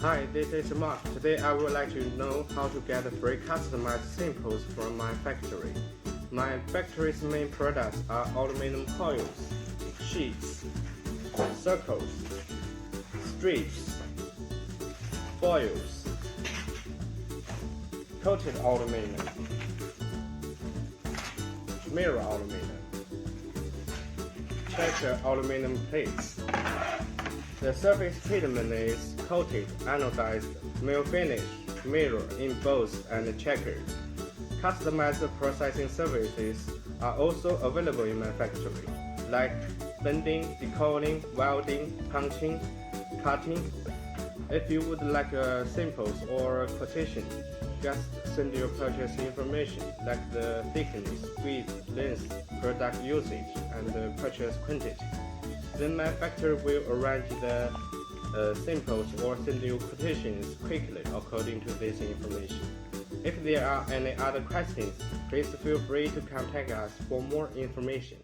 Hi, this is Mark. Today I would like to know how to get free customized samples from my factory. My factory's main products are aluminum coils, sheets, circles, strips, foils, coated aluminum, mirror aluminum, checker aluminum plates. The surface treatment is coated, anodized, mill finish, mirror, embossed, and checkered. Customized processing services are also available in my factory, like bending, decoiling, welding, punching, cutting. If you would like samples or quotation, just send your purchase information like the thickness, width, length, product usage, and the purchase quantity. Then my factory will arrange the samples or send you quotations quickly according to this information. If there are any other questions, please feel free to contact us for more information.